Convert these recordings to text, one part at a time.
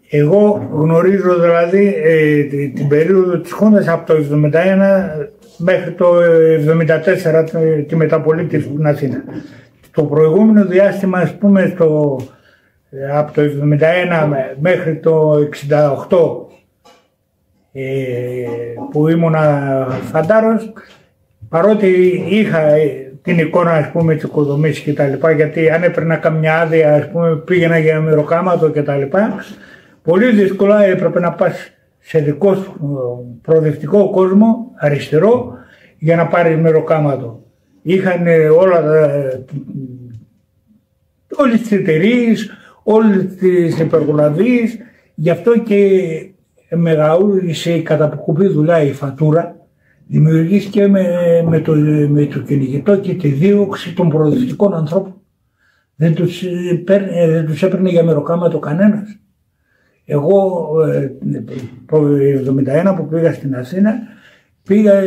Εγώ γνωρίζω δηλαδή την περίοδο της Χούντας από το 1971 μέχρι το 1974 τη μεταπολίτευση στην Αθήνα. Το προηγούμενο διάστημα, ας πούμε, από το 1971 μέχρι το 1968 που ήμουνα φαντάρος, παρότι είχα την εικόνα, ας πούμε, της οικοδομής και τα λοιπά, γιατί αν έπαιρνα καμιά άδεια, ας πούμε, πήγαινα για μεροκάματο και τα λοιπά, πολύ δύσκολα έπρεπε να πας σε δικό σου προοδευτικό κόσμο, αριστερό, για να πάρει μεροκάματο. Είχαν όλες τις εταιρείες, όλες τις υπεργολαβίες, γι' αυτό και μεγαλούρισε η καταποκοπή δουλειά η φατούρα, δημιουργήθηκε με το κυνηγητό και τη δίωξη των προοδευτικών ανθρώπων. Δεν τους έπαιρνε για μεροκάματο κανένας. Εγώ το 1971 που πήγα στην Αθήνα, πήγα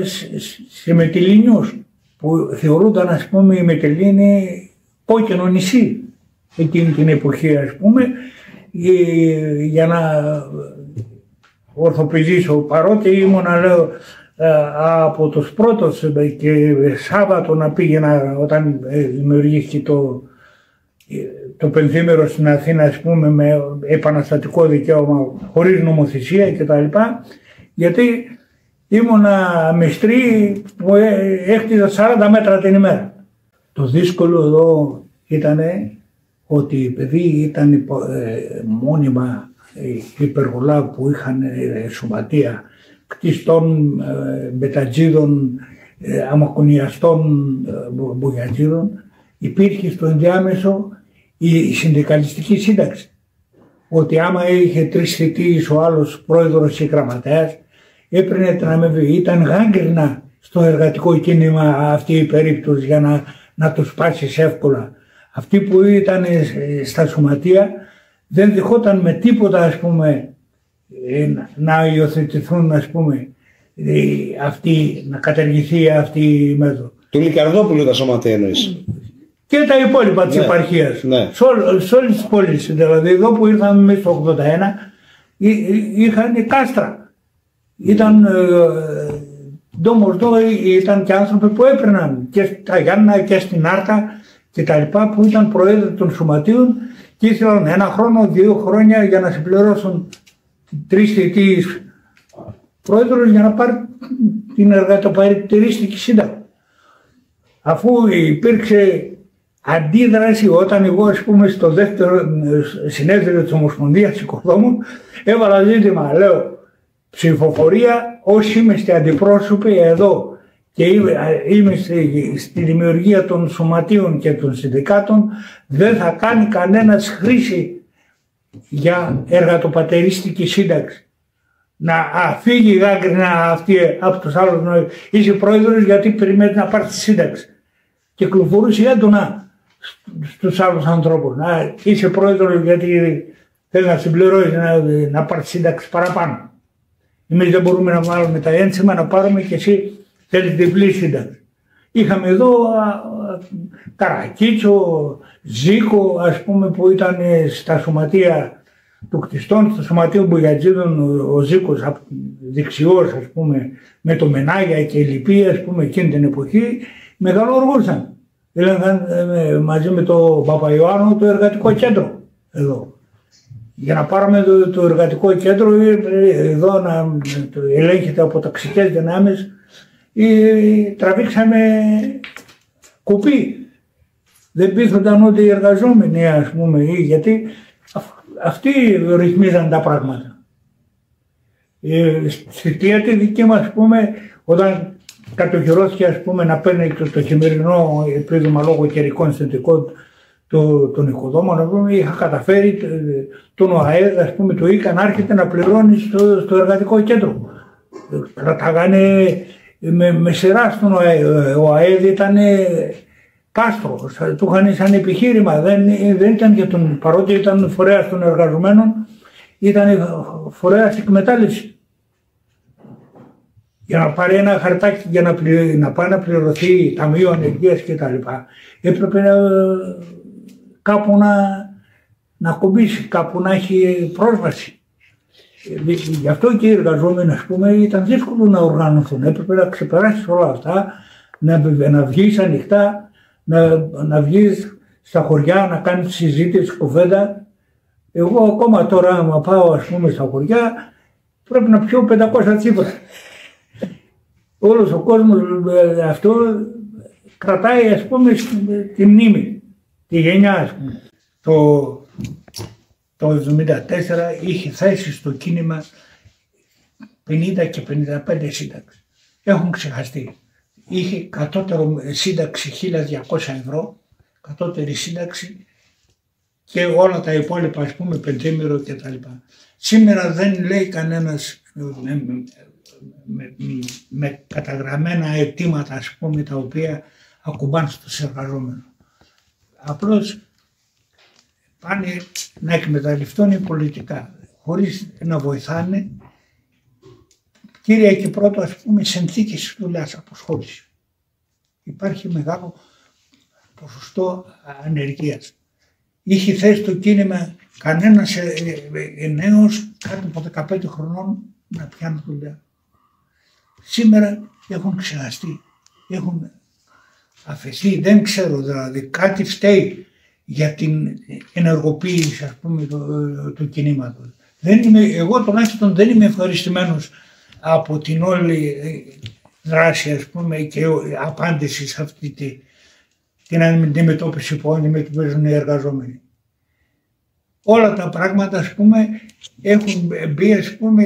σε Μετελλήνιους που θεωρούνταν, ας πούμε, η Μετελλήνη κόκκινο νησί εκείνη την εποχή, ας πούμε, για να ορθοπηδήσω, παρότι ήμουνα, λέω, από τους πρώτους και Σάββατο να πήγαινα όταν δημιουργήθηκε το πενθήμερο στην Αθήνα, ας πούμε, με επαναστατικό δικαίωμα χωρίς νομοθεσία κτλ. Γιατί ήμουνα μυστρή που έκτιζα 40 μέτρα την ημέρα. Το δύσκολο εδώ ήταν ότι οι παιδί ήταν μόνιμα υπεργολάβοι που είχαν σωματεία κτιστών, μπετατζίδων, αμακονιαστών, μπουγιατζίδων. Υπήρχε στο ενδιάμεσο η συνδικαλιστική σύνταξη. Ότι άμα είχε 3 θητείες ο άλλος πρόεδρος ή γραμματέας, έπαιρνε την αμοιβή. Ήταν γάγκρινα στο εργατικό κίνημα αυτή η περίπτωση για να τους σπάσεις εύκολα. Αυτοί που ήταν στα σωματεία δεν δεχόταν με τίποτα, ας πούμε, να υιοθετηθούν, ας πούμε, να καταργηθεί αυτή η μέθοδο. Του Λικαρδόπουλου τα σωματεία εννοείς? Και τα υπόλοιπα της επαρχίας. Ναι. Σε όλες τις πόλεις. Δηλαδή εδώ που ήρθαμε μέσα στο 1981 είχαν κάστρα. Ήταν ντόμος εδώ, ήταν και άνθρωποι που έπαιρναν και στα Γιάννα και στην Άρτα και τα λοιπά, που ήταν προέδροι των σωματείων και ήθελαν 1 χρόνο, 2 χρόνια για να συμπληρώσουν 3 θητείες πρόεδρος για να πάρει την εργατοπαρατηρίστικη σύνταξη. Αφού υπήρξε αντίδραση όταν εγώ, ας πούμε, στο δεύτερο συνέδριο της Ομοσπονδίας Οικοδόμων έβαλα ζήτημα, λέω, ψηφοφορία όσοι είμαστε αντιπρόσωποι εδώ και είμαι στη δημιουργία των σωματείων και των συνδικάτων, δεν θα κάνει κανένας χρήση για εργατοπατερίστικη σύνταξη. Να φύγει γάγκρινα αυτή από τους άλλους, είσαι πρόεδρος γιατί περιμένει να πάρει τη σύνταξη. Κυκλοφορούσε έντονα στους άλλους ανθρώπους. Είσαι πρόεδρος γιατί θέλει να συμπληρώσει, να πάρει σύνταξη παραπάνω. Εμείς δεν μπορούμε να βάλουμε τα ένσημα να πάρουμε και εσύ θέλεις διπλή σύνταξη. Είχαμε εδώ Καρακίτσο, Ζήκο, ας πούμε, που ήταν στα σωματεία του κτιστών, στο σωματείο Μπουγιατζίδων, ο Ζήκος δεξιός, ας πούμε, με το Μενάγια και λοιποί, ας πούμε, εκείνη την εποχή, μεγαλοργούσαν. Έλεγαν μαζί με το Παπαϊωάννου το εργατικό κέντρο εδώ. Για να πάρουμε το εργατικό κέντρο εδώ να ελέγχεται από ταξικές δυνάμεις, τραβήξαμε κουπί. Δεν πείθονταν ούτε οι εργαζόμενοι, ας πούμε, γιατί αυτοί ρυθμίζαν τα πράγματα. Στη θητεία τη δική μας, ας πούμε, όταν κατοχυρώθηκε, ας πούμε, να παίρνει το χειμερινό επίδομα λόγω καιρικών συνθηκών των οικοδόμων, ας πούμε, είχα καταφέρει τον ΟΑΕΔ, ας πούμε, το ΙΚΑ να έρχεται να πληρώνει στο εργατικό κέντρο. Κρατάγανε με σειρά στον ΟΑΕΔ. Ο ΟΑΕΔ ήταν κάστρο, του είχαν σαν επιχείρημα, δεν ήταν για τον, παρότι ήταν φορέας των εργαζομένων, ήταν φορέας εκμετάλλευση. Για να πάρει ένα χαρτάκι για να πάει να πληρωθεί ταμείο ανεργίας κτλ. Έπρεπε κάπου να κομπήσει κάπου, να έχει πρόσβαση. Γι' αυτό και οι εργαζόμενοι, ας πούμε, ήταν δύσκολο να οργανωθούν. Έπρεπε να ξεπεράσεις όλα αυτά, να βγεις ανοιχτά, να βγεις στα χωριά, να κάνεις συζήτηση, κουβέντα. Εγώ ακόμα τώρα, άμα πάω, ας πούμε, στα χωριά, πρέπει να πιω 500 τσίπρα. Όλος ο κόσμος αυτό κρατάει, ας πούμε, τη μνήμη, τη γενιά, ας πούμε. Το 1974 είχε θέσει στο κίνημα 50 και 55 σύνταξη. Έχουν ξεχαστεί. Είχε κατώτερο σύνταξη 1.200 ευρώ, κατώτερη σύνταξη και όλα τα υπόλοιπα, ας πούμε, πεντήμερο και τα λοιπά. Σήμερα δεν λέει κανένας με καταγραμμένα αιτήματα, ας πούμε, τα οποία ακουμπάνε στους εργαζόμενους. Απλώς πάνε να εκμεταλλευτούν πολιτικά, χωρίς να βοηθάνε. Κύρια και πρώτο, ας πούμε, συνθήκες δουλειάς, αποσχόληση. Υπάρχει μεγάλο ποσοστό ανεργίας. Είχε θέσει το κίνημα κανένας νέος κάτω από 15 χρονών να πιάνει δουλειά. Σήμερα έχουν ξεχαστεί, έχουν αφαιθεί, δεν ξέρω, δηλαδή κάτι φταίει για την ενεργοποίηση, ας πούμε, του κινήματος. Εγώ τουλάχιστον δεν είμαι ευχαριστημένος από την όλη δράση, ας πούμε, και απάντηση σε αυτή την αντιμετώπιση που αντιμετωπίζουν οι εργαζόμενοι. Όλα τα πράγματα, ας πούμε, έχουν μπει, ας πούμε,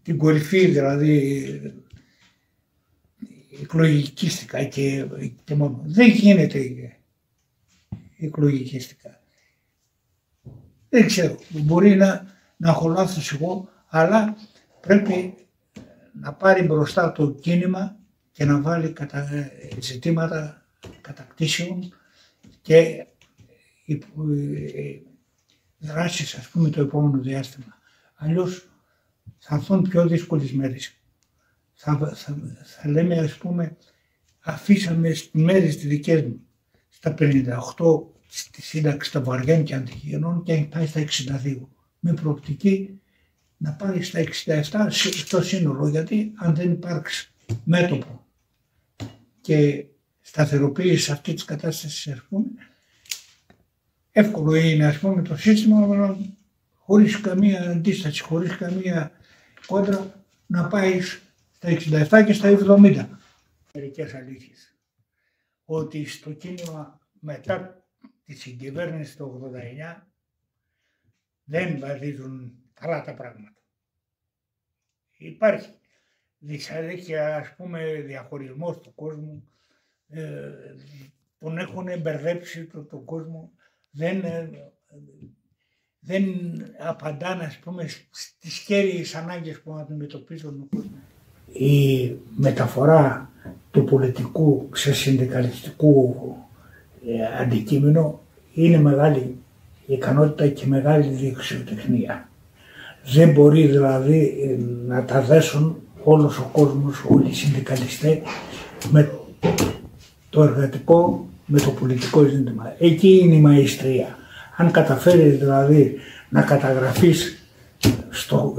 στην κορυφή, δηλαδή εκλογικίστικα και μόνο. Δεν γίνεται εκλογικίστικα. Δεν ξέρω, μπορεί να έχω λάθος εγώ, αλλά πρέπει να πάρει μπροστά το κίνημα και να βάλει ζητήματα κατακτήσεων και δράσεις, ας πούμε, το επόμενο διάστημα. Αλλιώς θα έρθουν πιο δύσκολες μέρες. Θα λέμε, ας πούμε, αφήσαμε στις μέρες τις δικές μου στα 58 στη σύνταξη των βαριών και αντικεινών και έχει πάει στα 62. Με προοπτική να πάρει στα 67 στο σύνολο, γιατί αν δεν υπάρξει μέτωπο και σταθεροποίηση αυτή της κατάστασης, ας πούμε, εύκολο είναι, ας πούμε, το σύστημα χωρίς καμία αντίσταση, χωρίς καμία κόντρα να πάει στα 67 και στα 70. Μερικές αλήθειες. Ότι στο κίνημα μετά τη συγκυβέρνηση του 89 δεν βαδίζουν καλά τα πράγματα. Υπάρχει δυσαρέσκεια, ας πούμε, διαχωρισμός του κόσμου, τον έχουν μπερδέψει τον κόσμο, δεν απαντάνε, ας πούμε, στις κέρυες ανάγκες που αντιμετωπίζουν ο κόσμος. Η μεταφορά του πολιτικού σε συνδικαλιστικού αντικείμενο είναι μεγάλη ικανότητα και μεγάλη δεξιοτεχνία. Δεν μπορεί δηλαδή να τα δέσουν όλος ο κόσμος, όλοι οι συνδικαλιστές με το εργατικό, με το πολιτικό ζήτημα. Εκεί είναι η μαεστρία. Αν καταφέρεις δηλαδή να καταγραφείς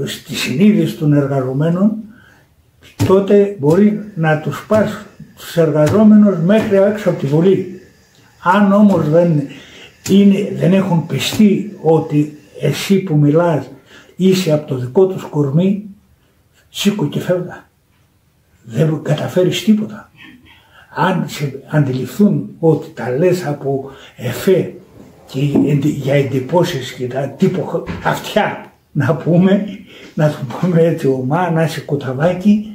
στη συνείδηση των εργαζομένων, τότε μπορεί να τους πας τους εργαζόμενους μέχρι έξω από τη Βουλή. Αν όμως δεν έχουν πιστεί ότι εσύ που μιλάς είσαι από το δικό τους κορμί, σήκω και φεύγα. Δεν καταφέρεις τίποτα. Αν σε αντιληφθούν ότι τα λες από εφέ και για εντυπώσεις και τα τύπο αυτιά, να το πούμε έτσι ομά, να είσαι κουταβάκι,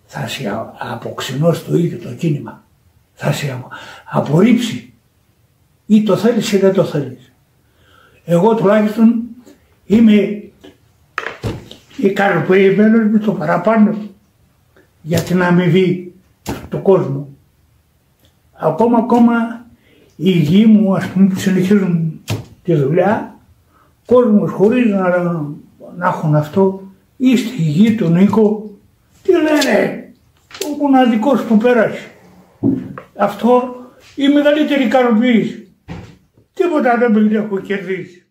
θα σε αποξενώσει το ίδιο το κίνημα. Θα σε απορρίψει. Ή το θέλεις ή δεν το θέλεις. Εγώ τουλάχιστον είμαι ικανοποιημένος με το παραπάνω για την αμοιβή του κόσμου. Ακόμα οι γη μου, ας πούμε, που συνεχίζουν τη δουλειά, κόσμος χωρίς να έχουν αυτό, ή στη γη του Νίκο, τι λένε, ο μοναδικός που πέρασε. Αυτό η μεγαλύτερη ικανοποίηση. Τι Τίποτα δεν έχω κερδίσει.